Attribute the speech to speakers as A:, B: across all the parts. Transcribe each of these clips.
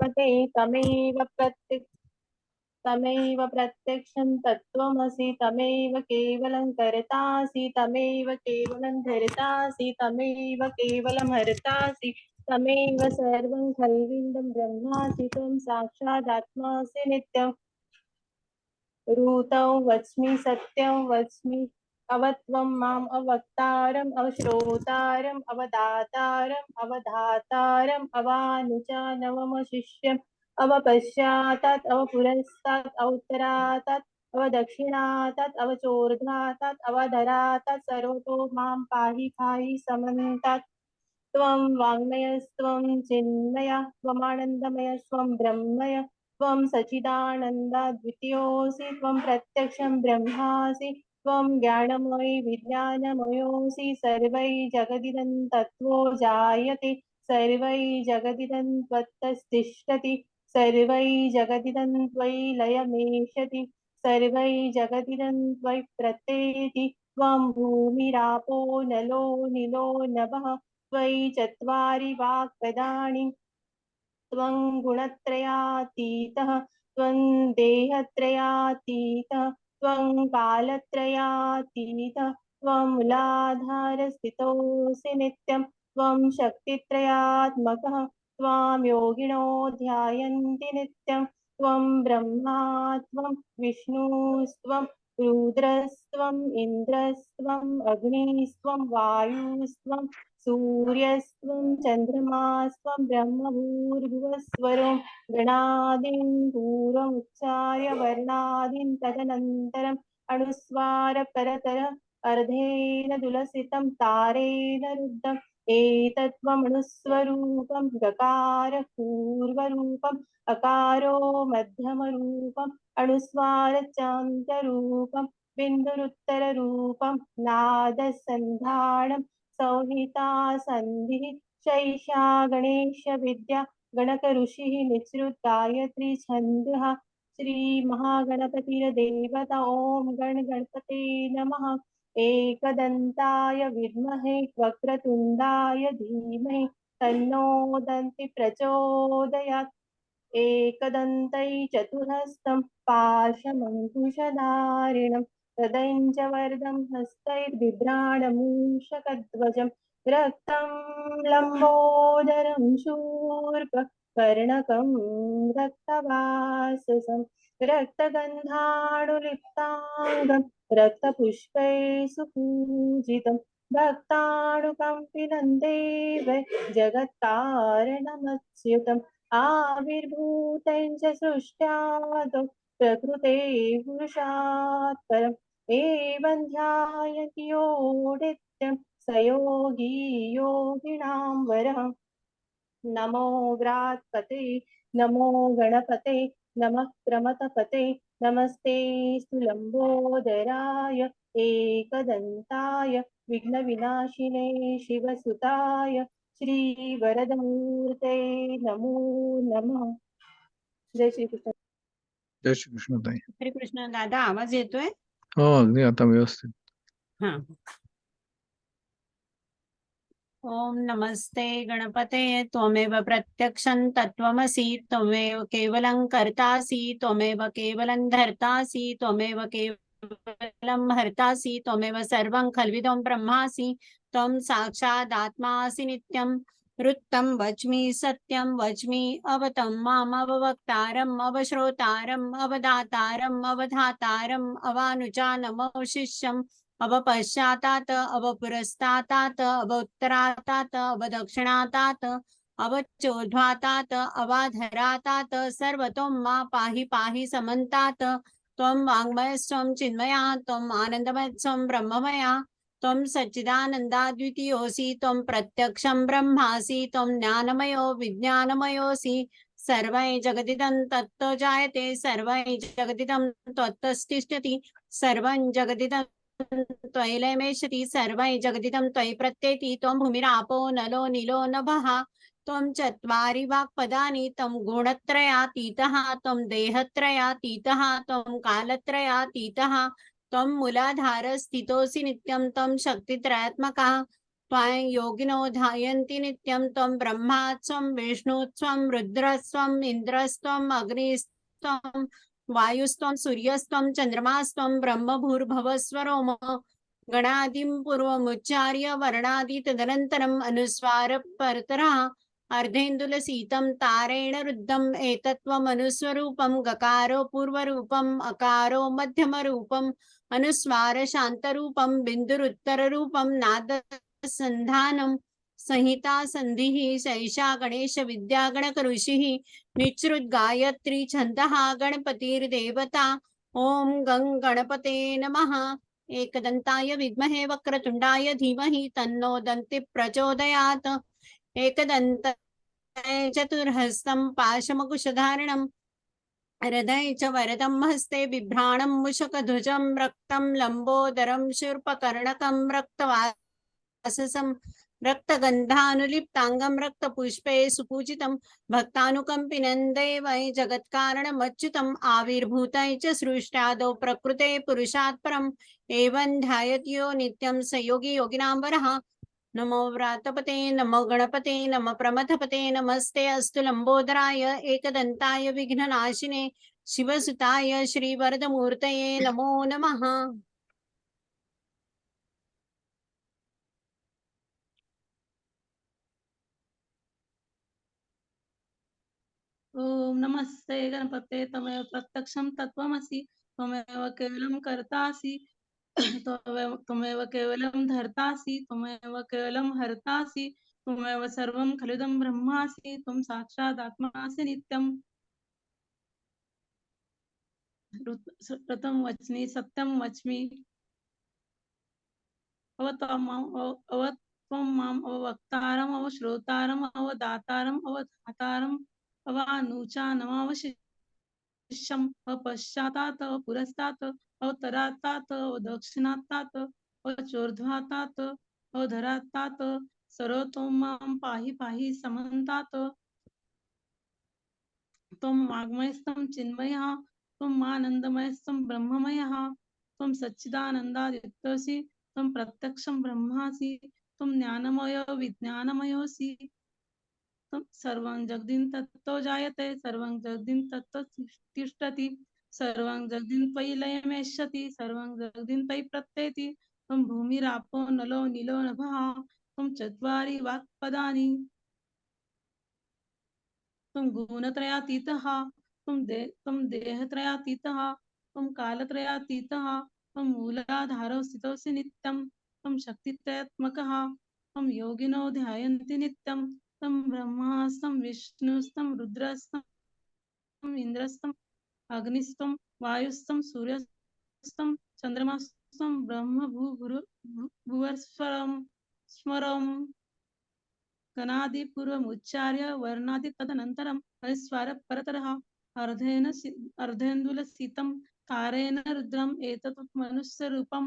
A: पते तमेव प्रत्यक्षं तत्त्वमसि तमेव केवलं कर्तासि तमेव केवलं धर्तासि तमेव केवलं हर्तासि तमेव सर्वं खल्विदं ब्रह्मासि त्वं साक्षादात्मासि नित्यम् ऋतौ वच्मि सत्यं वच्मि अवत्वं माम् अवक्तारम् अवश्रोतारम् अवदातारम् अवधातारम् अवानुचानवमशिष्यम् अवपश्चातात् अवपुरस्तात् अवोत्तरातात् अवदक्षिणातात् अवचोर्ध्वातात् अवधरातात् सर्वतो मां पाहि पाहि समन्तात् त्वं वाङ्मयस्त्वं चिन्मय त्वमानन्दमयस्त्वं ब्रह्मय त्वं सच्चिदानन्दाद्वितीयोऽसि त्वं प्रत्यक्षं ब्रह्मासि त्वं ज्ञानमयी विज्ञानमयोऽसि सर्वै जगदिदं तत्त्वो जायते सर्वै जगदिदं त्वत्तस्तिष्ठति सर्वै जगदिदं त्वयि लयमेष्यति सर्वै जगदिदं त्वयि प्रत्येति त्वं भूमिरापो नलो निलो नभः त्वयि चत्वारि वाक्पदानि त्वं गुणत्रयातीतः त्वं देहत्रयातीतः त्वं कालत्रयातीतः त्वं मूलाधारस्थितोऽसि नित्यं त्वं शक्तित्रयात्मकः त्वां योगिनो ध्यायन्ति नित्यं त्वं ब्रह्मा त्वं विष्णुस्त्वं रुद्रस्त्वम् इन्द्रस्त्वम् अग्निस्त्वं वायुस्त्वं सूर्यस्त्वं चन्द्रमास्त्वं ब्रह्मभूर्भुवस्वरं गणादिं पूर्वमुच्चार्य वर्णादिं तदनन्तरम् अनुस्वार परतर अर्धेन तुलसितं तारेण रुद्धम् एतत्त्वमनुस्वरूपं गकार पूर्वरूपम् अकारो मध्यमरूपम् अनुस्वारचान्तरूपं बिन्दुरुत्तररूपं नादसन्धानं संहिता संधि शैषा गणेश विद्या गणक ऋषि निसृत गायत्री छंदः श्री महागणपतिर्देवता ओम गण गणपते नमः एकदन्ताय विद्महे वक्रतुंडाय धीमहि तन्नो दन्ति प्रचोदयात् एकदन्तै चतुर्हस्तं पाशमङ्कुशधारिणं तदैञ्जवर्धं हस्तैर्बिभ्राणमूषकध्वजं रक्तं लम्बोदरं शूर्पकर्णकं रक्तवाससं रक्तगन्धानुलिप्ताङ्गं रक्तपुष्पैः सुपूजितं भक्तानुकम्पितं देव जगत्कारणमच्युतम् आविर्भूतं च सृष्ट्यादौ प्रकृते पुरुषात् परम् एवं ध्यायति यो नित्यं स योगी योगिनां वरः नमो व्रात्पते नमो गणपते नमः प्रमथपते नमस्ते लम्बोदराय एकदन्ताय विघ्नविनाशिने शिवसुताय श्रीवरदमूर्ते नमो नमः। जय श्री कृष्ण.
B: जय श्री कृष्ण ताई.
C: श्री कृष्ण. दादा आवाज येतोय?
B: हो अगदी आता व्यवस्थित.
C: हा. ओम नमस्ते गणपते त्वमेव प्रत्यक्षं तत्त्वमसि त्वमेव केवलं कर्तासि त्वमेव केवलं धर्तासि त्वमेव केवलं हर्तासि त्वमेव सर्वं खल्विदं ब्रह्मासि त्वं साक्षादात्मासि नित्यं ऋत्तं वच्मि सत्यं वच्मि अवतं माम् अववक्तारम् अवश्रोतारम् अवदातारम् अवधातारम् अवानुचानमवशिष्यम् अवपश्चातात् अवपुरस्तातात् अवोत्तरातात् अवदक्षिणातात् अवचोर्ध्वातात् अवाधरातात् सर्वतो मा पाहि पाहि समन्तात् त्वं वाङ्मयस्त्वं चिन्मया त्वम् आनन्दमयस्त्वं ब्रह्ममया त्वं सच्चिदानन्दाद्वितीयोऽसि त्वं प्रत्यक्षं ब्रह्मासि त्वं ज्ञानमयो विज्ञानमयोऽसि सर्वै जगदिदं तत्तो जायते सर्वै जगदिदं त्वत्तस्तिष्ठति सर्वं जगदिदं त्वयि लयमेष्यति सर्वै जगदिदं त्वयि प्रत्येति त्वं भूमिरापो नलो नीलो नभः त्वं चत्वारि वाक्पदानि त्वं गुणत्रयातीतः त्वं देहत्रयातीतः त्वं कालत्रयातीतः त्वं मूलाधारस्थितोऽसि नित्यं त्वं शक्तित्रयात्मकः त्वां योगिनो ध्यायन्ति नित्यं त्वं ब्रह्मा त्वं विष्णु त्वं रुद्रस्त्वं इन्द्रस्त्वं अग्निस्त्वं वायुस्त्वं सूर्यस्त्वं चन्द्रमास्त्वं ब्रह्म भूर्भुवस्वरोम गणादिं पूर्वमुच्चार्य वर्णादि तदनन्तरम् अनुस्वार परतरः अर्धेन्दुलसीतं तारेण रुद्धम् एतत्त्वमनुस्वरूपं गकारो पूर्वरूपम् अकारो मध्यमरूपम् अनुस्वार शान्तरूपं बिन्दुरुत्तररूपं नादसन्धानं संहिता संधिः सैषा गणेश विद्या गणकऋषिः निच्रुत गायत्री छन्दः गणपतिर्देवता ॐ गं गणपते नमः। एकदन्ताय विद्महे वक्रतुण्डाय धीमहि तन्नो दन्ति प्रचोदयात्। एकदन्ताय चतुर्हस्तं पाशमकुशधारिणं हृदये च वरदं हस्ते बिभ्राणं मुषकध्वजं रक्तं लम्बोदरं शूर्पकर्णकं रक्तवाससं रक्तगन्धानुलिप्ताङ्गं रक्तपुष्पे सुपूजितं भक्तानुकम्पिनं देवै जगत्कारणमच्युतम् आविर्भूतै च सृष्ट्यादौ प्रकृते पुरुषात् परम् एवं ध्यायत्यो नित्यं स योगी योगिनां वरः। नमो व्रातपते नमो गणपते नमो प्रमथपते नमस्ते अस्तु लंबोदराय एकदंताय विघ्ननाशिने शिवसुताय श्रीवरदमूर्तये नमो नमः।
D: ओम नमस्ते गणपते तमेव प्रत्यक्षं तत्त्वमसि त्वमेव केवलं कर्तासि त्वमेव केवलं धर्तासि त्वमेव केवलं हर्तासि त्वमेव सर्वं खलुदं ब्रह्मासि त्वं साक्षादात्मासि नित्यं ऋतं वच्मि सत्यं वच्मि अवत्वं माम् अववक्तारम् अवश्रोतारम् अवदातारम् अवधातारम् अवानुचानमवशिष्यम् अपश्चातात् पुरस्तात् अवतरातात् दक्षिणातात् अचोर्ध्वातात् अधरातात् सर्वतो मां पाहि पाहि समन्तात् त्वं वाङ्मयस्तं चिन्मयः त्वम् आनन्दमयस्तं ब्रह्ममयः त्वं सच्चिदानन्दादित्यसि त्वं प्रत्यक्षं ब्रह्मासि त्वं ज्ञानमयो विज्ञानमयोऽसि त्वं सर्वं जगदिन् तत्तो जायते सर्वं जगदिन् तत्तो तिष्ठति सर्वं जगदिन् त्वयि लयमेष्यति सर्वं जगदिन् त्वयि प्रत्येति त्वं भूमिरापो नलो नीलो नभः त्वं चत्वारि वाक्पदानि त्वं गुणत्रयातीतः त्वं देहत्रयातीतः त्वं कालत्रयातीतः त्वं मूलाधारो स्थितोऽसि नित्यं त्वं शक्तित्रयात्मकः त्वं योगिनो ध्यायन्ति नित्यं त्वं ब्रह्मास्तं विष्णुस्तं रुद्रस्तं इन्द्रस्तं अग्निस्तं वायुस्तं सूर्यस्तं चन्द्रमास्तं ब्रह्म भुवर्स्वरं स्मरम् गणादि पूर्वमुच्चार्य वर्णादि तदनन्तरम् अनुस्वार परतरः अर्धेन्दुलसीतं तारेण रुद्रम् एतत् मनुष्यरूपं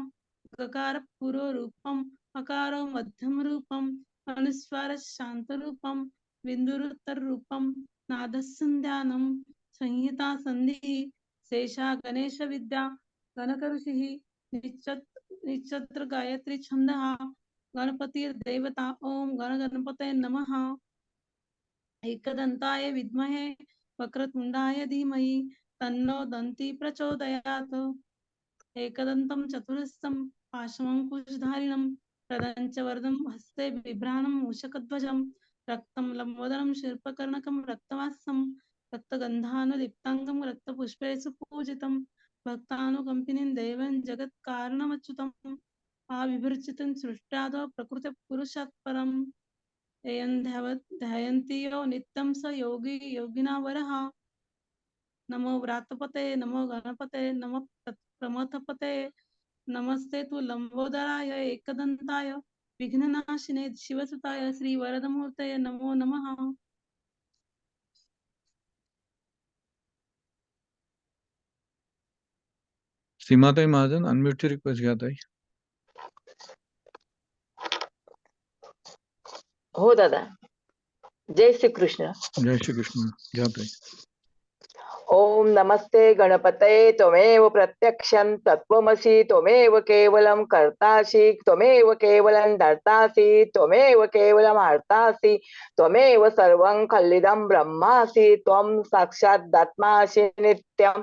D: गकार पूर्वरूपम् अकारो मध्यमरूपम् अनुस्वार शान्तरूपं बिन्दुरुत्तररूपं नादसन्ध्यानं संहिता संधिः शेषा गणेश विद्या गणकऋषिः निश्चत्र गायत्री छन्दः गणपतिर्देवता ओम गणपते नमः। एकदन्ताय विद्महे वक्रतुण्डाय धीमहि तन्नो दन्ति प्रचोदयात्। एकदन्तं चतुरस्रं पाशमङ्कुशधारिणं प्रदञ्च वरदं हस्ते बिभ्राणं मूषकध्वजं रक्तं लम्बोदरं शिल्पकर्णकं रक्तवासं रक्तगन्धानुलिप्ताङ्गं रक्तपुष्पे सुपूजितं भक्तानुकम्पिनीं देवं जगत्कारणमच्युतम् आविभर्जितं सृष्ट्यादौ प्रकृते पुरुषात् परम् एयं ध्यायन्ति यो नित्यं स योगी योगिना वरः। नमो व्रातपते नमो गणपते नमो प्रमथपते नमस्ते तु लंबोदराय एकदन्ताय विघ्ननाशिने शिवसुताय श्रीवरदमूर्तये नमो नमः।
B: सीमाताई महाजन अनम्यूट ची रिक्वेस्ट घ्या ताई.
E: हो दादा. जय श्री कृष्ण.
B: जय श्री कृष्ण. घ्या ताई.
E: ओम नमस्ते गणपतये त्वमेव प्रत्यक्षं तत्त्वमसि त्वमेव केवलं कर्तासि त्वमेव केवलं धर्तासि त्वमेव केवलं हर्तासि त्वमेव सर्वं खल्लिदं ब्रह्मासि त्वं साक्षादात्मासि नित्यं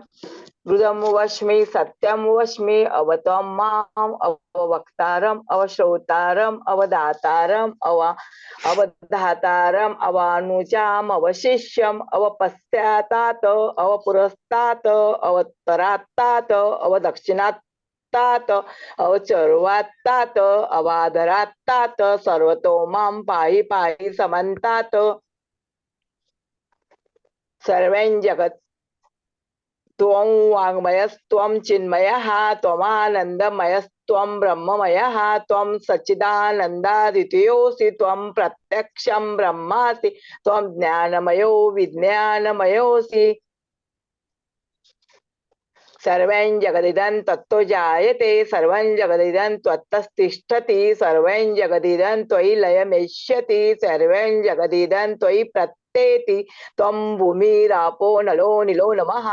E: हृदं वश्मि सत्यं वश्मि अवतं माम् अववक्तारम् अवश्रोतारम् अवदातारम् अवधातारम् अवानुजाम् अवशिष्यम् अवपश्चातात् अवपुरस्तात् अवत्तरात्तात् अवदक्षिणात्तात् अवचर्वात्तात् अवाधरात्तात् सर्वतो मां पाहि पाहि समन्तात् सर्वं जगत् त्वं वाङ्मयस्त्वं चिन्मयः त्वमानन्दमयस्त्वं ब्रह्ममयः त्वं सच्चिदानन्दादित्योऽसि त्वं प्रत्यक्षं ब्रह्मासि त्वं ज्ञानमयो विज्ञानमयोऽसि सर्वं जगदिदं तत्तो जायते सर्वं जगदिदं त्वत्तस्तिष्ठति सर्वं जगदिदं त्वयि लयमेष्यति सर्वं जगदिदं त्वयि प्रत्येति त्वं भूमिरापो नलो निलो नमः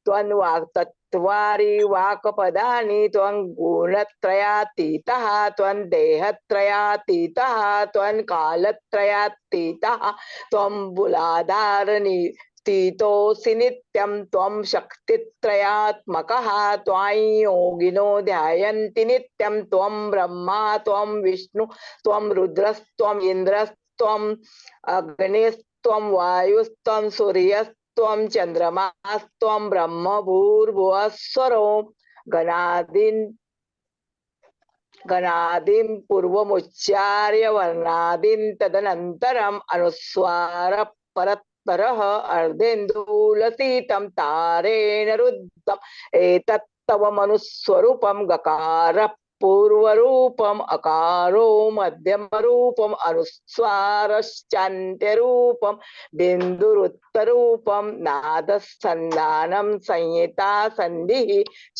E: त्वं वाक्तत्वारि वाक्पदानि त्वं गुणत्रयातीतः त्वं देहत्रयातीतः त्वं कालत्रयातीतः त्वं मूलाधारनि स्थितोऽसि नित्यं त्वं शक्तित्रयात्मकः त्वां योगिनो ध्यायन्ति नित्यं त्वं ब्रह्मा त्वं विष्णु त्वं रुद्रस्त्वं इन्द्रस्त्वं अग्निस्त्वं वायुस्त्वं सूर्यस्त्वं चन्द्रमास्त्वं ब्रह्म भूर्भुवस्वरो गणादिं पूर्वमुच्चार्य वर्णादिं तदनन्तरम् अनुस्वार परः अर्धेन्दुलसितं तारेण रुद्धम् एतत्तव मनुस्वरूपं गकार पूर्वरूपम् अकारो मध्यमरूपम् अनुस्वारश्चान्त्यरूपं बिन्दुरुत्तरूपं नादसन्धानं संहिता सन्धिः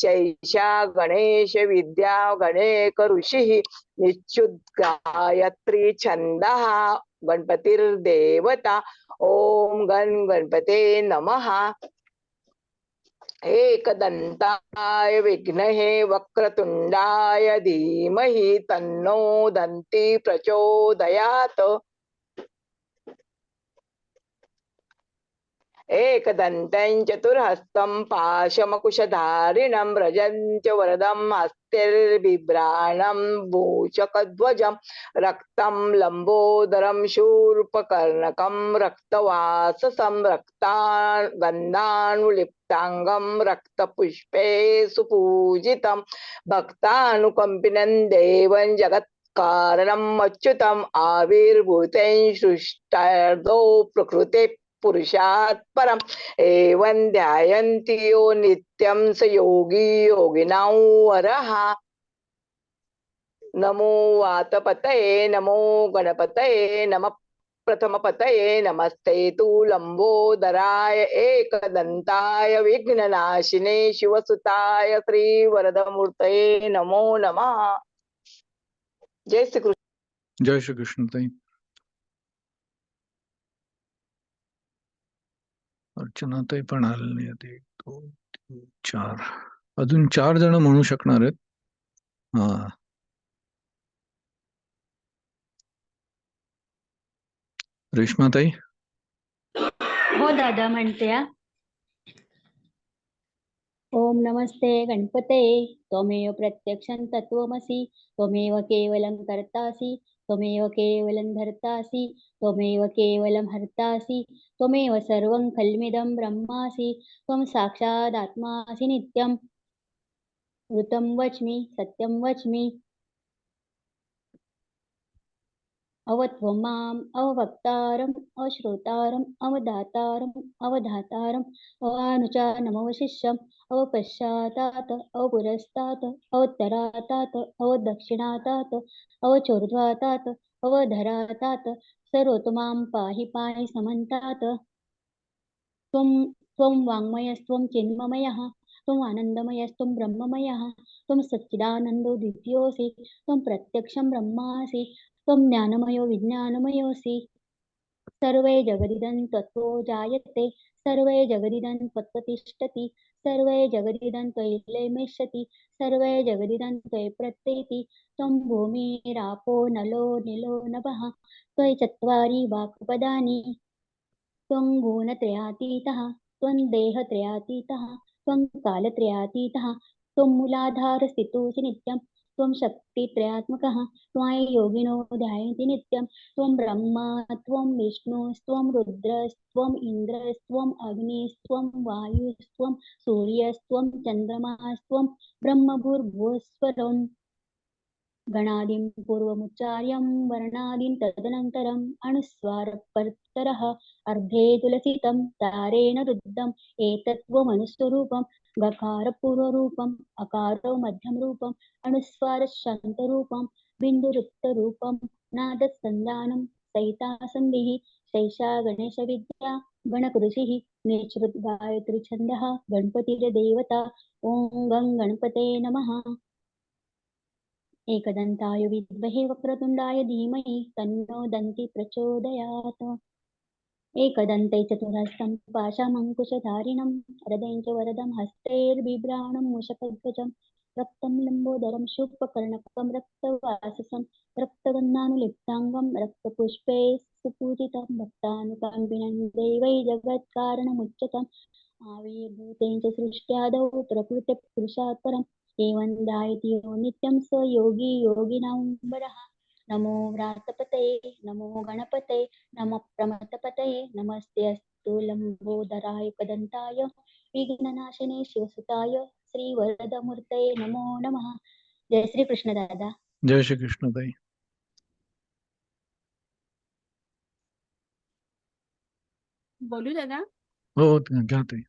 E: शैषा गणेश विद्या गणेक ऋषिः निच्युत गायत्री छन्दः गणपतिर्देवता ओम गणपते नमः एकदन्ताय विघ्नहे वक्रतुण्डाय धीमहि तन्नो दन्ति प्रचोदयात् एकदन्तं चतुर्हस्तं पाशमकुशधारिणं व्रजन्च वरदं हस्तिर्बिभ्राणं भूचकध्वजं रक्तं लम्बोदरं शूर्पकर्णकं रक्तवाससं गन्धानुलिप्ताङ्गं रक्तपुष्पे सुपूजितं भक्तानुकम्पिनं देवं जगत्कारणम् अच्युतम् आविर्भूतं सृष्टार्धो प्रकृते पुरुषात् परम एवं ध्यायन्ति यो नित्यं स योगी योगिनां वरः नमो वातपतये नमो गणपतये नमः प्रथमपतये नमस्ते तु लंबोदराय एकदन्ताय विघ्ननाशिने शिवसुताय श्रीवरदमूर्तये नमो नमः। जय श्री कृष्ण।
B: जय श्री कृष्ण ताई. अर्चना ताई पण आले नाही. 1 2 3 4 अजून 4 जण म्हणू शकणार आहेत. हा रेश्मा ताई.
F: हो दादा म्हणते. ओम नमस्ते गणपते त्वमेव प्रत्यक्षं तत्त्वमसि त्वमेव केवलं कर्तासि त्वमेव केवलं धर्तासि त्वमेव केवलं हर्तासि त्वमेव सर्वं खल्मिदं ब्रह्मासि त्वं साक्षादात्मासि नित्यं ऋतं वच्मि सत्यं वच्मि अवत्वं माम् अववक्तारम् अश्रोतारम् अवदातारम् अवधातारम् अवानुचानमवशिष्यम् अवपश्चातात् अवपुरस्तात् अवोत्तरातात् अवदक्षिणातात् अवचोर्ध्वातात् अवधरातात् सर्वतो मां पाहि पाहि समन्तात् त्वं वाङ्मयस्त्वं चिन्मयः त्वम् आनन्दमयस्त्वं ब्रह्ममयः त्वं सच्चिदानन्दो द्वितीयोऽसि त्वं प्रत्यक्षं ब्रह्मासि त्वं ज्ञानमयो विज्ञानमयोऽसि सर्वे जगदिदं तत्त्वो जायते सर्वे जगदिदं त्वत्तिष्ठति सर्वे जगदिदं त्वयैलेमिष्यति सर्वे जगदिदं त्वयि प्रत्येति त्वं भूमिरापो नलो निलो नभः त्वयि चत्वारि वाक्पदानि त्वं गुणत्रयातीतः त्वं देहत्रयातीतः त्वं कालत्रयातीतः त्वं मूलाधारस्थितोऽसि नित्यं त्वं शक्तित्रयात्मकः त्वां योगिनो ध्यायन्ति नित्यं त्वं ब्रह्मा त्वं विष्णुस्त्वं रुद्रस्त्वम् इन्द्रस्त्वम् अग्निस्त्वं वायुस्त्वं सूर्यस्त्वं चन्द्रमास्त्वं ब्रह्मभूर्भुवस्वरम् गणादिं पूर्वमुच्चार्यं वर्णादीन् तदनन्तरम् अनुस्वारपरतरः अर्धे तुलसितं तारेण रुद्धम् एतत्त्वमनुस्वरूपं गकारपूर्वरूपम् अकारो मध्यमरूपम् अनुस्वारशान्तरूपं बिन्दुरुक्तरूपं नादसन्धानं सहिता सन्धिः शैषा गणेशविद्या गणकृषिः निःश्रुतगायत्रीछन्दः गणपतिर्देवता ॐ गं गणपते नमः। एकदन्ताय विद्महे वक्रतुण्डाय धीमहि तन्नो दन्ति प्रचोदयात् एकदन्ते चतुर्हस्तं पाशामङ्कुशधारिणं वरदं च वरदं हस्तैर्बिभ्राणं मूषकध्वजं रक्तं लम्बोदरं शूर्पकर्णकं रक्तवाससं रक्तगन्धानुलिप्ताङ्गं रक्तपुष्पे सुपूजितं भक्तानुकम्पिनं देवै जगत्कारणमुच्यतम् आविर्भूतेन च सृष्ट्यादौ प्रकृतिपुरुषात् परम् एवं ध्यायति यो नित्यं स योगी योगिनां वरः। नमो व्रातपते नमो गणपते नमः प्रमथपते नमस्ते अस्तु लंबोदराय कदंताय विघ्ननाशिने शिवसुताय श्रीवरदमूर्तये नमो नमः। जय श्री कृष्ण दादा।
B: जय श्री कृष्ण ताई.
C: बोलू दादा?
B: हो घ्या ताई.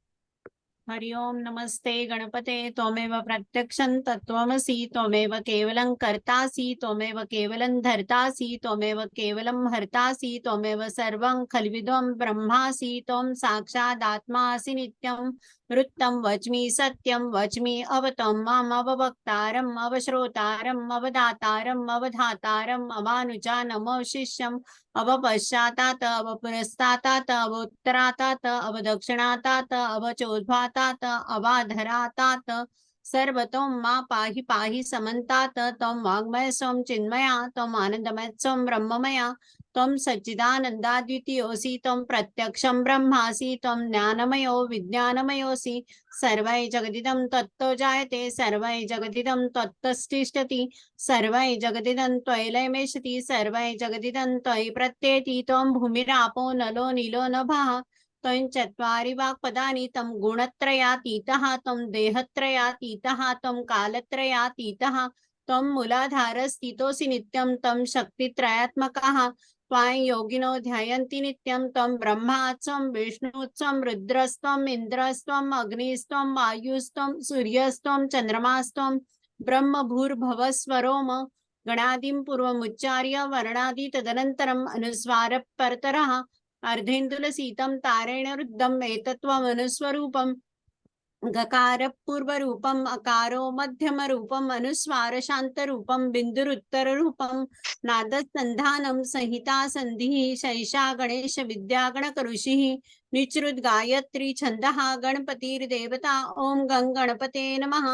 C: हरि ओम नमस्ते गणपते त्वमेव प्रत्यक्षं तत्त्वमसि त्वमेव केवलं कर्तासि त्वमेव केवलं धर्तासि त्वमेव केवलं हर्तासि त्वमेव सर्वं खल्विदं ब्रह्मासि त्वं साक्षादात्मासि नित्यं वृत्तं वच्मि सत्यं वच्मि अवतं माम् अववक्तारम् अवश्रोतारम् अवदातारम् अवधातारम् अवानुजानम् अवशिष्यम् अवपश्चातात अवपुरस्तातात अवोत्तरातात अवदक्षिणातात अवचोद्भातात अवाधरातात सर्वतों मा पाहि पाहि समन्तात त्वं वाङ्मय स्वं चिन्मया त्वम् आनन्दमय स्वं ब्रह्ममया त्वं सच्चिदानन्दाद्वितीयोऽसि त्वं प्रत्यक्षं ब्रह्मासि त्वं ज्ञानमयो विज्ञानमयोऽसि सर्वै जगदिदं तत्तो जायते सर्वै जगदिदं तत्तस्तिष्ठति सर्वै जगदिदं त्वयैलयमेष्यति सर्वै जगदिदं त्वयि प्रत्येति त्वं भूमिरापो नलो नीलो नभः त्वं चत्वारि वाक्पदानि तं गुणत्रयातीतः त्वं देहत्रयातीतः त्वं कालत्रयातीतः त्वं मूलाधारस्थितोऽसि नित्यं तं शक्तित्रयात्मकः त्वां योगिनो ध्यायन्ति नित्यं त्वं ब्रह्मा त्वं विष्णु त्वं रुद्रस्त्वम् इन्द्रस्त्वम् अग्निस्त्वं वायुस्त्वं सूर्यस्त्वं चन्द्रमास्त्वं ब्रह्मभूर्भुवस्वरोम गणादिं पूर्वमुच्चार्य वर्णादि तदनन्तरम् अनुस्वारः परतरः अर्धेन्दुलसीतं तारेण रुद्धम् एतत्त्वमनुस्वरूपम् गकार पूर्वरूपम् अकारो मध्यमरूपम् अनुस्वार शान्तरूपम् बिन्दुरुत्तररूपम् नादसन्धानं संहिता सन्धिः शैषा गणेश विद्या गणकऋषिः निचृत गायत्री छन्दः गणपतिर्देवता ॐ गं गणपते नमः।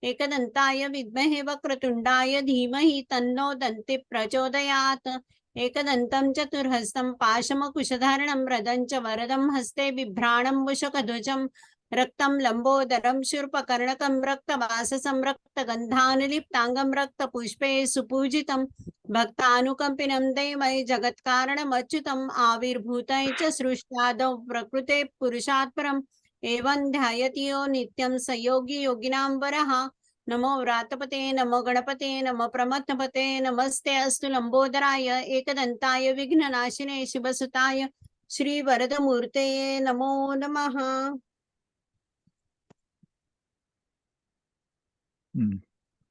C: एकदन्ताय विद्महे वक्रतुण्डाय धीमहि तन्नो दन्ति प्रचोदयात् एकदन्तं चतुर्हस्तं पाशमकुशधारणं रदं च वरदं हस्ते बिभ्राणं मूषकध्वजम् रक्तं लंबोदरं शूर्पकर्णकं रक्तवाससं रक्तगन्धानुलिप्ताङ्गं रक्तपुष्पे सुपूजितं भक्तानुकम्पिनं देवै जगत्कारणमच्युतम् आविर्भूतै च सृष्ट्यादौ प्रकृते पुरुषात् परम् एवं ध्यायति यो नित्यं स योगी योगिनां वरः। नमो व्रातपते नमो गणपते नमो प्रमथपते नमस्ते अस्तु लंबोदराय एकदन्ताय विघ्ननाशिने शिवसुताय श्रीवरदमूर्तये नमो नमः।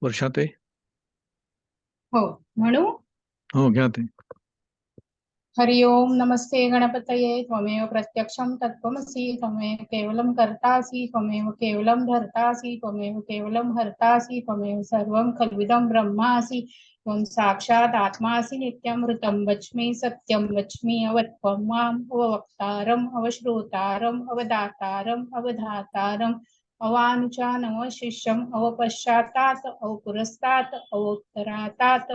B: वर्षा ताई.
A: हो म्हणू.
B: हो घ्या ताई.
A: हरि ओम नमस्ते गणपतये त्वमेव प्रत्यक्षं तत्त्वमसि त्वमेव केवलं कर्तासि त्वमेव केवलं धर्तासि त्वमेव केवलं हर्तासि त्वमेव सर्वं खल्विदं ब्रह्मासि त्वं साक्षात् आत्मासि नित्यमृतं वच्मि सत्यं वच्मि अवत्वं माम् अववक्तारम् अवश्रोतारम् अवदातारम् अवधातारम् अवानुचानवशिष्यम् अवपश्चातात् अवपुरस्तात् अवोत्तरातात्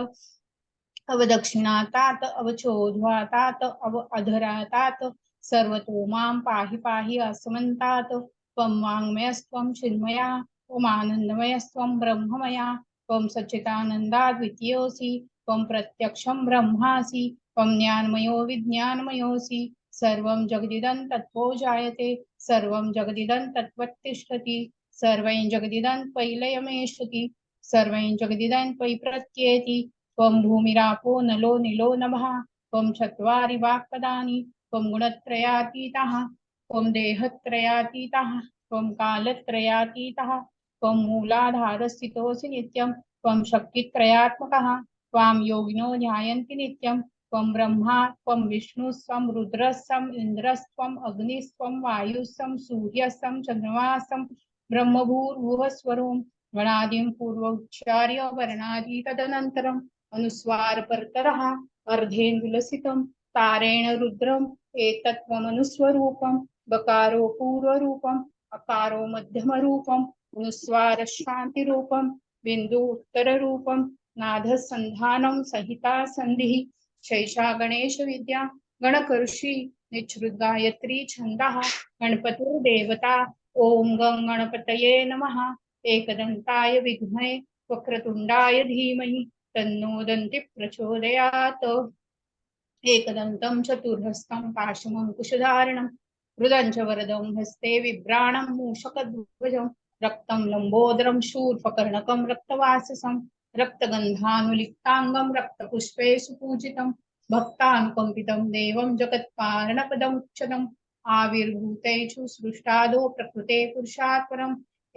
A: अवदक्षिणातात् अवचोध्वातात् अव अधरातात् सर्वतो मां पाहि पाहि असमन्तात् त्वं वाङ्मयस्त्वं चिन्मया त्वमानन्दमयस्त्वं ब्रह्ममया त्वं सच्चिदानन्दाद्वितीयोऽसि त्वं प्रत्यक्षं ब्रह्मासि त्वं ज्ञानमयो विज्ञानमयोऽसि सर्वं जगदिदं तत्त्वो जायते सर्वं जगदिदं तत्त्वतिष्ठति सर्वं जगदिदं त्वयि लयमेष्यति सर्वं जगदिदं त्वयि प्रत्येति त्वं भूमिरापो नलो निलो नभः त्वं चत्वारि वाक्पदानि त्वं गुणत्रयातीतः त्वं देहत्रयातीतः त्वं कालत्रयातीतः त्वं मूलाधारस्थितोऽसि नित्यं त्वं शक्तित्रयात्मकः त्वां योगिनो ध्यायन्ति नित्यं त्वं ब्रह्मा त्वं विष्णुस्त्वं रुद्रस्त्वम् इन्द्रस्त्वम् अग्निस्त्वं वायुस्त्वं सूर्यस्त्वं चन्द्रमास्त्वं ब्रह्मभूर्भुवस्वरूं गणादिं पूर्वोच्चार्य वर्णादि तदनन्तरम् अनुस्वार परतरः अर्धेन्दुलसितं तारेण रुद्रम् एतत्त्वमनुस्वरूपं बकारो पूर्वरूपम् अकारो मध्यमरूपम् अनुस्वार शान्तिरूपं बिन्दु उत्तररूपं नादः सन्धानं सहिता सन्धिः शैषा गणेश विद्या गणकर्षि निच्छ्रुत गायत्री छन्दः गणपतिर्देवता ॐ गं गणपतये नमः एकदन्ताय विद्महे वक्रतुण्डाय धीमहि तन्नो दन्ति प्रचोदयात् एकदन्तं चतुर्हस्तं पाशमङ्कुशधारणं मृदं च वरदं हस्ते बिभ्राणं मूषकध्वजं रक्तं लम्बोदरं शूर्पकर्णकं रक्तवाससं रक्तगन्धानुलिप्ताङ्गं रक्तपुष्पे सुपूजितं भक्तानुकम्पितं देवं जगत्कारणपदमुच्चतम् आविर्भूतेषु सृष्टादो प्रकृते पुरुषात् परम्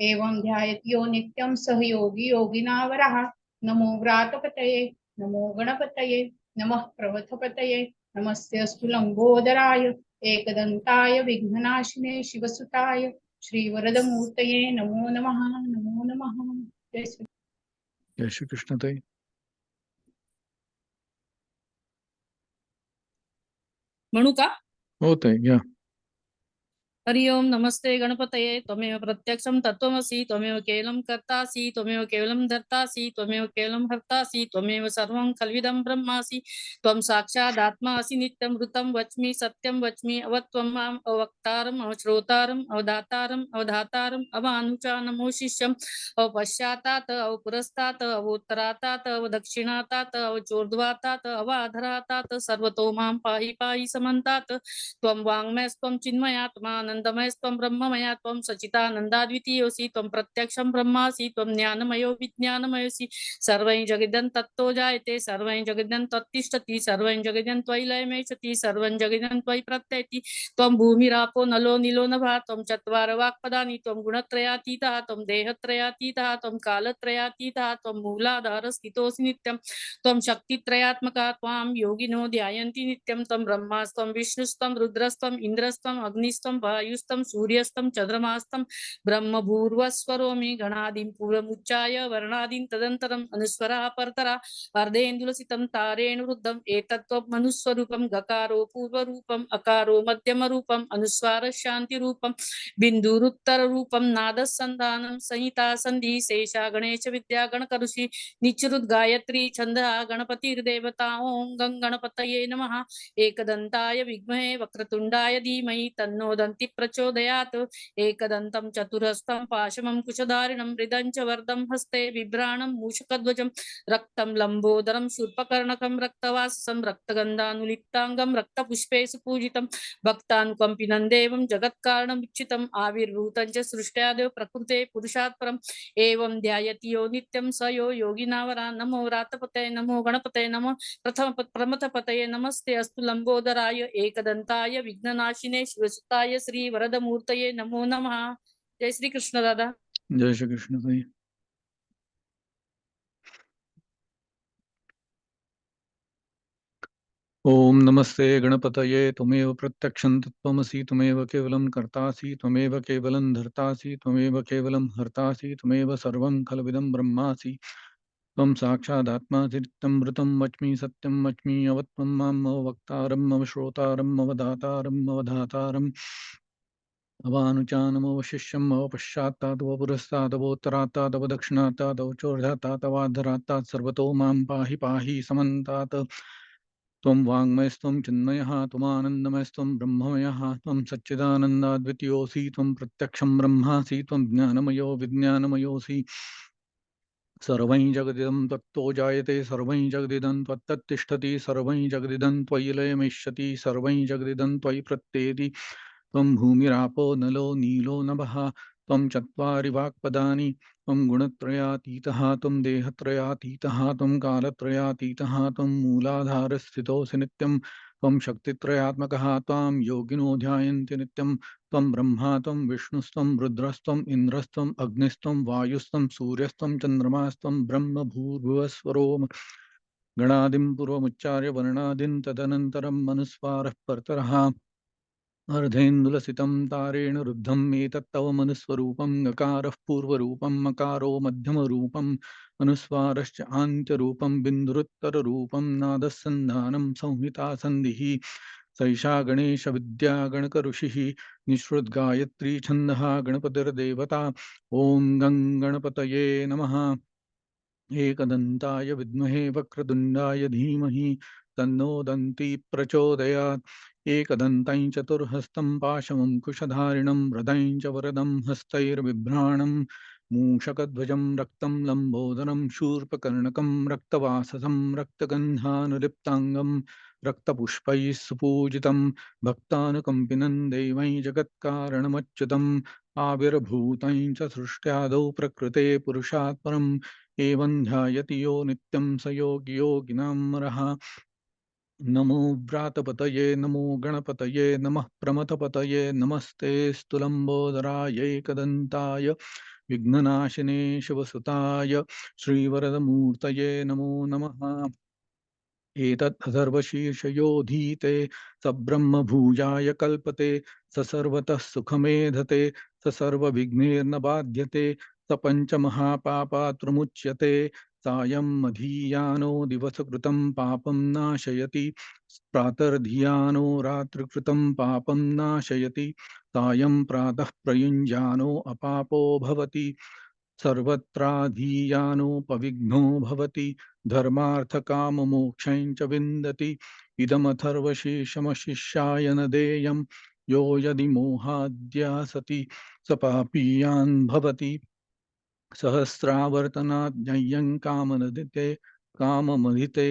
A: एवं ध्यायत्यो नित्यं सह योगी योगिनावरः नमो व्रातपतये नमो गणपतये नमः प्रवथपतये नमस्तेऽस्तु लम्बोदराय एकदन्ताय विघ्ननाशिने शिवसुताय श्रीवरदमूर्तये नमो नमः नमो नमः। जय श्री
B: जय श्री कृष्ण ताई.
G: म्हणू का?
B: हो ताई, या.
G: हरि ओम नमस्ते गणपतये त्वमेव प्रत्यक्षं तत्त्वमसि त्वमेव केवलं कर्तासि त्वमेव केवलं धर्तासि त्वमेव केवलं हर्तासि त्वमेव सर्वं खल्विदं ब्रह्मासि त्वं साक्षादात्मा असि नित्यं ऋतं वच्मि सत्यं वच्मि अवत्वं माम् अवक्तारम् अवश्रोतारम् अवदातारम् अवधातारम् अवानुचानमो शिष्यम् अवपश्चातात् अवपुरस्तात् अवोत्तरातात् अवदक्षिणातात् अवचोर्ध्वातात् अवाधरातात् सर्वतो मां पाहि पाहि समन्तात् त्वं वाङ्मयस्त्वं चिन्मयात्मानन्दमयस्त्वं ब्रह्ममया त्वं सच्चिदानन्दाद्वितीयोऽसि त्वं प्रत्यक्षं ब्रह्मासि त्वं ज्ञानमयो विज्ञानमयोऽसि सर्वं जगदं तत्तो जायते सर्वं जगदं तत्तिष्ठति सर्वं जगदं त्वयि लयमेषति सर्वं जगदं त्वयि प्रत्येति त्वं भूमिरापो नलो निलो नभः त्वं चत्वार वाक्पदानि त्वं गुणत्रयातीतः त्वं देहत्रयातीतः त्वं कालत्रयातीतः त्वं मूलाधारस्थितोऽसि नित्यं त्वं शक्तित्रयात्मका त्वां योगिनो ध्यायन्ति नित्यं त्वं ब्रह्मास्त्वं विष्णुस्त्वं रुद्रस्त्वं इन्द्रस्त्वं अग्निस्त्वं वायुस्त्वं सूर्यस्त्वं चन्द्रमास्त्वं ब्रह्मभूर्वस्वरोमि गणादिं पूर्वमुच्चाय वर्णादिं तदन्तरम् अनुस्वरः परतरा अर्धेन्दुलसितं तारेण रुद्धम् एतत्त्वमनुस्वरूपं गकारो पूर्वरूपम् अकारो मध्यमरूपम् अनुस्वार शान्तिरूपं बिन्दुरुत्तररूपं नादसन्धानं संहिता सन्धि शेषा गणेश विद्या गणकरुषि निच्रुत गायत्री छन्दः गणपतिर्देवता ॐ गं गणपतये नमः एकदन्ताय विद्महे वक्रतुण्डाय धीमहि तन्नो दन्ति प्रचोदयात् एकदन्तं चतुरस्तं पाशमङ्कुशधारिणं मृदं च वरदं हस्ते बिभ्राणं मूषकध्वजं रक्तं लम्बोदरं शूर्पकर्णकं रक्तवाससं रक्तगन्धानुलिप्ताङ्गं रक्तपुष्पे सुपूजितं भक्तानुकम्पिनं देवं जगत्कारणमुच्चितम् आविर्भूतं च सृष्ट्यादेव प्रकृते पुरुषात् परम् एवं ध्यायति यो नित्यं स यो योगिनावरा नमो व्रातपतये नमो गणपतये नमो प्रमथपतये नमस्ते अस्तु लंबोदराय एकदंताय विघ्ननाशिने शिवसुताय श्री वरदमूर्तये नमो नमः. जय श्री कृष्ण दादा.
B: जय श्री कृष्ण ताई. ओम नमस्ते गणपतये त्वमेव प्रत्यक्षं तत्त्वमसि त्वमेव केवलं कर्तासि त्वमेव केवलं धर्तासि त्वमेव केवलं हर्तासि त्वमेव सर्वं खल्विदं ब्रह्मासि त्वं साक्षादात्मासि नित्यमृतं वच्मि सत्यं वच्मि अवत्वं माम् अवक्तारम् अवश्रोतारम् अवदातारम् अवधातारम् अवानुचानमवशिष्यम् अवपश्चात्तादव पुरस्तादवोत्तरात्तादव दक्षिणात्तादव चोर्धात्तादवाधरात्तात् सर्वतो मां पाहि पाहि समन्तात् त्वं वाङ्मयस्त्वं चिन्मयः त्वमानन्दमयस्त्वं ब्रह्ममयः त्वं सच्चिदानन्दाद्वितीयोऽसि त्वं प्रत्यक्षं ब्रह्मासि त्वं ज्ञानमयो विज्ञानमयोऽसि सर्वं जगदिदं त्वत्तो जायते सर्वं जगदिदं त्वत्तत्तिष्ठति सर्वं जगदिदं त्वयि लयमिष्यति सर्वं जगदिदं त्वयि प्रत्येति त्वं भूमिरापो नलो नीलो नभः त्वं चत्वारि वाक्पदानि त्वं गुणत्रयातीतः त्वं देहत्रयातीतः त्वं कालत्रयातीतः त्वं मूलाधारस्थितोऽसि नित्यं त्वं शक्तित्रयात्मकः त्वां योगिनो ध्यायन्ति नित्यं त्वं ब्रह्मा त्वं विष्णुस्त्वं रुद्रस्त्वम् इन्द्रस्त्वम् अग्निस्त्वं वायुस्त्वं सूर्यस्त्वं चन्द्रमास्त्वं ब्रह्म भूर्भुवस्वरो गणादिं पूर्वमुच्चार्य वर्णादिं तदनन्तरं मनुस्वारः परतरः अर्धेन्दुलसितं तारेण रुद्धम् एतत्तव मनुस्वरूपं गकारः पूर्वरूपं मकारो मध्यमरूपम् अनुस्वारश्च आन्त्यरूपं बिन्दुरुत्तररूपं नादस्सन्धानं संहिता सन्धिः सैषा गणेशविद्या गणकऋषिः निःसृद्गायत्री छन्दः गणपतिर्देवता ॐ गं गणपतये नमः एकदन्ताय विद्महे वक्रतुण्डाय धीमहि तन्नो दन्ती प्रचोदयात् एकदन्तं चतुर्हस्तं पाशमङ्कुशधारिणं हृदयं च वरदं हस्तैर्बिभ्राणं मूषकध्वजं रक्तं लम्बोदरं शूर्पकर्णकं रक्तवाससं रक्तगन्धानुलिप्ताङ्गं रक्तपुष्पैः सुपूजितं भक्तानुकम्पिनं देवै जगत्कारणमच्युतम् आविर्भूतं च सृष्ट्यादौ प्रकृते पुरुषात् परम् एवं ध्यायति यो नित्यं स योगी योगिनामरः नमो व्रातपतये नमो गणपतये नमः प्रमथपतये नमस्ते स्तुलम्बोदराय एकदन्ताय विघ्ननाशिने शिवसुताय श्रीवरदमूर्तये नमो नमः एतत् सर्वशीर्षयोधीते स ब्रह्मभूजाय कल्पते स सर्वतः सुखमेधते स सर्वविघ्नेर्न बाध्यते स पञ्चमहापापात्मुच्यते सायं मधीयानो दिवसकृतं पापं नाशयति प्रातर्धियानो रात्रिकृतं पापं नाशयति सायं प्रातः प्रयुञ्जानो अपापो भवति सर्वत्राधीयानोपविघ्नो भवति धर्मार्थकाममोक्षं च विन्दति इदमथर्वशीर्षमशिष्याय न देयं यो यदि मोहाद्या सति स पापीयान् भवति सहस्रावर्तनाज्ञय्यं काममदिते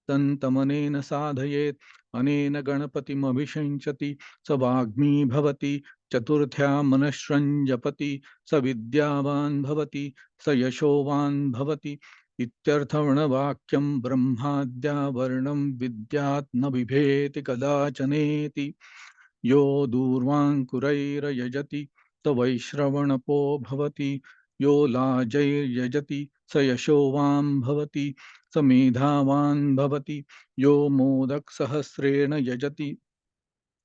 B: तन्तमनेन साधयेत् अनेन गणपतिमभिषिञ्चति स वाग्मी भवति चतुर्थ्या मनश्रं जपति स विद्यावान् भवति स यशोवान् भवति इत्यर्थवर्णवाक्यं ब्रह्माद्या वर्णं विद्यात् न बिभेति कदाचनेति यो दूर्वाङ्कुरैर्यजति स वैश्रवणपो भवति यो लाजैर्यजति स यशोवान् भवति स मेधावान् भवति यो मोदकसहस्रेण यजति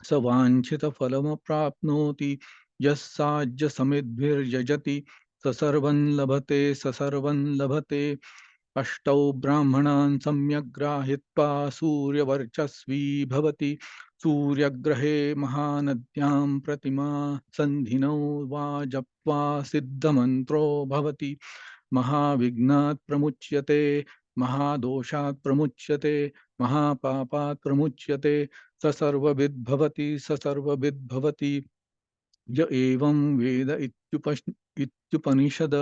B: स वाञ्छितफलमप्राप्नोति यः साज्यसमिद्भिर्यजति स सर्वं लभते स सर्वं लभते अष्टौ ब्राह्मणान् सम्यग्राहित्वा सूर्यवर्चस्वी भवति सूर्यग्रहे महानद्यां प्रतिमा सन्धिनौ वा जप्त्वा सिद्धमन्त्रो भवति महाविघ्नात् प्रमुच्यते महादोषात् प्रमुच्यते महापापात् प्रमुच्यते स सर्वविद् भवति स सर्वविद् भवति य एवं वेद इत्युपनिषद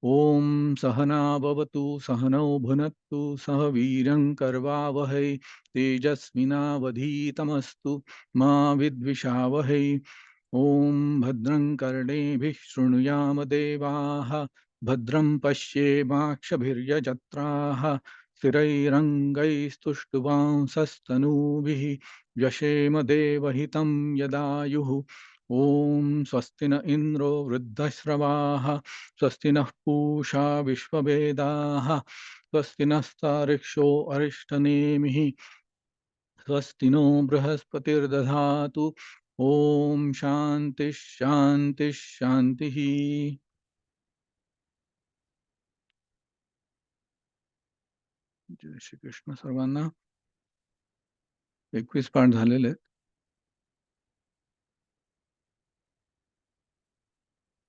B: ॐ सहना भवतु सहनौ भुनक्तु सह वीर्यं कर्वावहै तेजस्विनावधीतमस्तु मा विद्विषावहै ॐ भद्रं कर्णेभिः शृणुयाम देवाः भद्रं पश्येमाक्षभिर्यजत्राः स्थिरैरङ्गैस्तुष्टुवांसस्तनूभिः व्यशेम देवहितं यदायुः ॐ स्वस्ति न इन्द्रो वृद्धश्रवाः स्वस्ति नः पूषा विश्ववेदाः स्वस्ति नस्तार्क्ष्यो अरिष्टनेमिः स्वस्ति नो बृहस्पतिर्दधातु ॐ शान्तिः शान्तिः शान्तिः जय श्री कृष्ण सर्वांना. 21 पाठ झालेले आहेत.